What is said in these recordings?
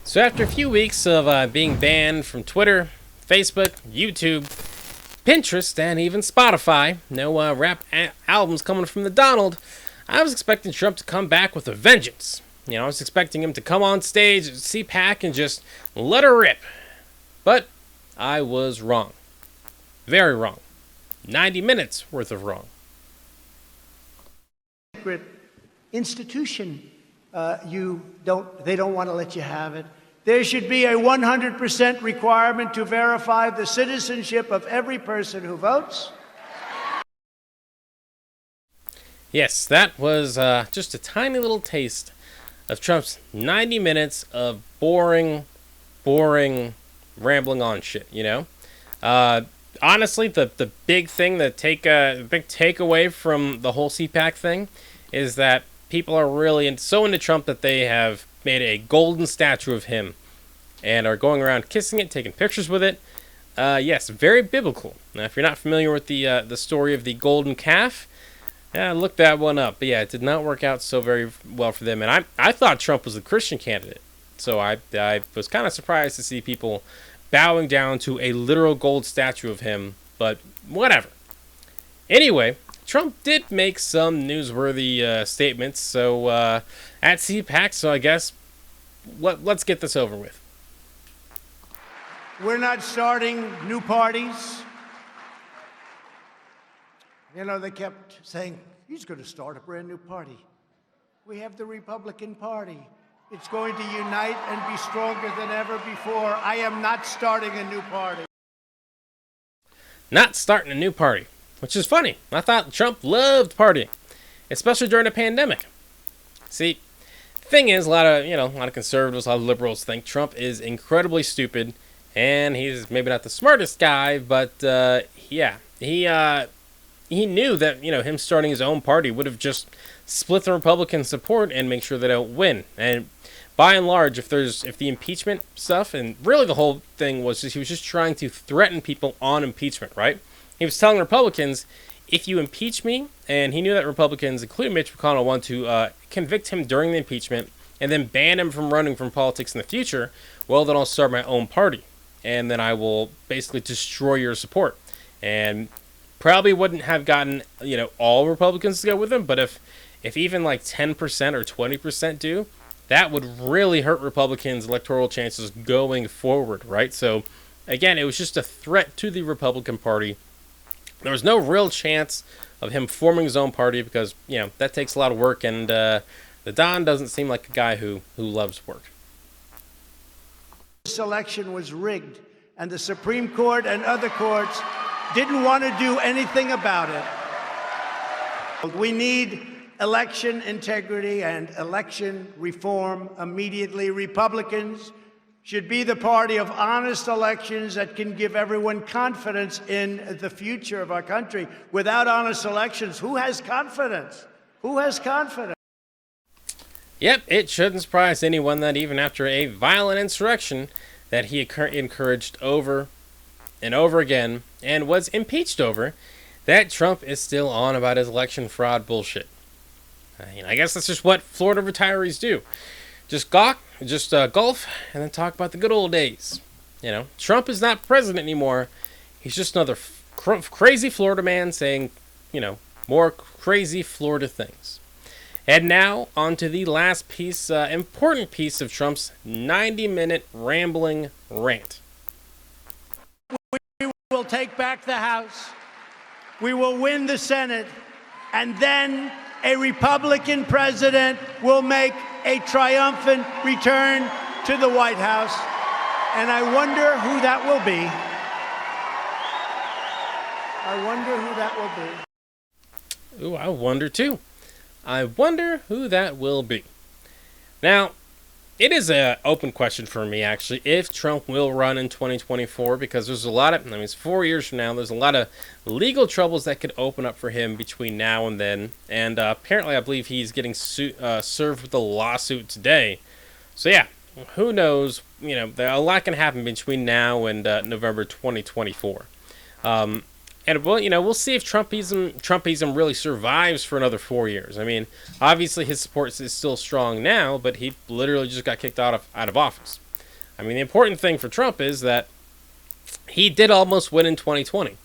So after a few weeks of being banned from Twitter, Facebook, YouTube, Pinterest, and even Spotify, no albums coming from the Donald, I was expecting Trump to come back with a vengeance. I was expecting him to come on stage at Cpac and just let her rip. But I was wrong. Very wrong. 90 minutes worth of wrong. Secret institution, they don't want to let you have it. There should be a 100% requirement to verify the citizenship of every person who votes. Yes, that was just a tiny little taste of Trump's 90 minutes of boring, rambling on shit, Honestly, the big thing, the big takeaway from the whole Cpac thing is that people are really so into Trump that they have made a golden statue of him and are going around kissing it, taking pictures with it. Yes, very biblical. Now, if you're not familiar with the story of the golden calf, look that one up. But yeah, it did not work out so very well for them. And I thought Trump was a Christian candidate. So I was kind of surprised to see people bowing down to a literal gold statue of him. But whatever. Anyway, Trump did make some newsworthy statements. So at Cpac, so I guess let's get this over with. We're not starting new parties. They kept saying, he's going to start a brand new party. We have the Republican Party. It's going to unite and be stronger than ever before. I am not starting a new party. Not starting a new party, which is funny. I thought Trump loved partying, especially during a pandemic. See, the thing is, a lot of conservatives, a lot of liberals think Trump is incredibly stupid, and he's maybe not the smartest guy, but he knew that him starting his own party would have just split the Republican support and make sure they don't win. And by and large, if the impeachment stuff, and really the whole thing was he was just trying to threaten people on impeachment, right? He was telling Republicans, if you impeach me, and he knew that Republicans, including Mitch McConnell, want to convict him during the impeachment and then ban him from running from politics in the future, well, then I'll start my own party. And then I will basically destroy your support. And probably wouldn't have gotten, all Republicans to go with him, but if even like 10% or 20% do, that would really hurt Republicans' electoral chances going forward, right? So, again, it was just a threat to the Republican Party. There was no real chance of him forming his own party because, that takes a lot of work, and the Don doesn't seem like a guy who loves work. This election was rigged, and the Supreme Court and other courts didn't want to do anything about it. We need election integrity and election reform immediately. Republicans should be the party of honest elections that can give everyone confidence in the future of our country. Without honest elections, who has confidence? Who has confidence? Yep, it shouldn't surprise anyone that even after a violent insurrection that he encouraged over and over again and was impeached over, that Trump is still on about his election fraud bullshit. I guess that's just what Florida retirees do. Just golf, and then talk about the good old days. Trump is not president anymore. He's just another crazy Florida man saying, more crazy Florida things. And now, on to the last piece, important piece of Trump's 90-minute rambling rant. We will take back the House. We will win the Senate. And then a Republican president will make a triumphant return to the White House. And I wonder who that will be. Ooh, I wonder too. I wonder who that will be. Now, it is an open question for me, actually, if Trump will run in 2024, because there's a lot of, it's 4 years from now, there's a lot of legal troubles that could open up for him between now and then. And apparently, I believe he's getting served with a lawsuit today. So yeah, who knows? A lot can happen between now and November 2024. And we'll see if Trumpism really survives for another 4 years. Obviously his support is still strong now, but he literally just got kicked out of office. I mean, the important thing for Trump is that he did almost win in 2020.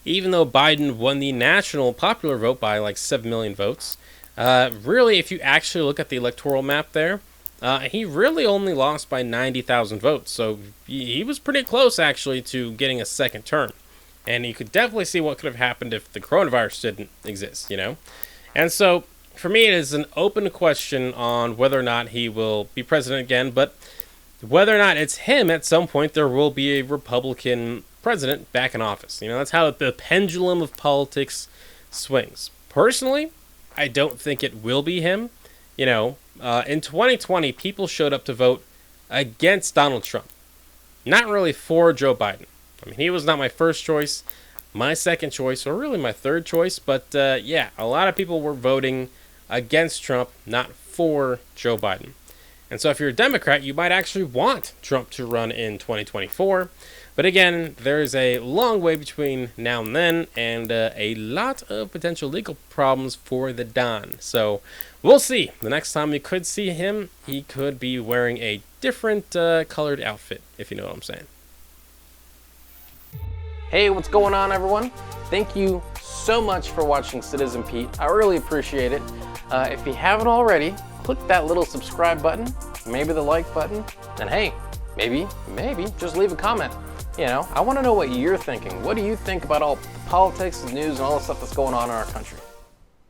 Even though Biden won the national popular vote by like 7 million votes, really, if you actually look at the electoral map there, he really only lost by 90,000 votes. So he was pretty close, actually, to getting a second term. And you could definitely see what could have happened if the coronavirus didn't exist, And so, for me, it is an open question on whether or not he will be president again, but whether or not it's him at some point, there will be a Republican president back in office. That's how the pendulum of politics swings. Personally, I don't think it will be him. In 2020, people showed up to vote against Donald Trump, not really for Joe Biden. I mean, he was not my first choice, my second choice, or really my third choice. But yeah, a lot of people were voting against Trump, not for Joe Biden. And so if you're a Democrat, you might actually want Trump to run in 2024. But again, there's a long way between now and then, and a lot of potential legal problems for the Don. So we'll see. The next time we could see him, he could be wearing a different colored outfit, if you know what I'm saying. Hey, what's going on, everyone? Thank you so much for watching Citizen Pete. I really appreciate it. If you haven't already, click that little subscribe button, maybe the like button, and hey, maybe, just leave a comment. I want to know what you're thinking. What do you think about all the politics, the news, and all the stuff that's going on in our country?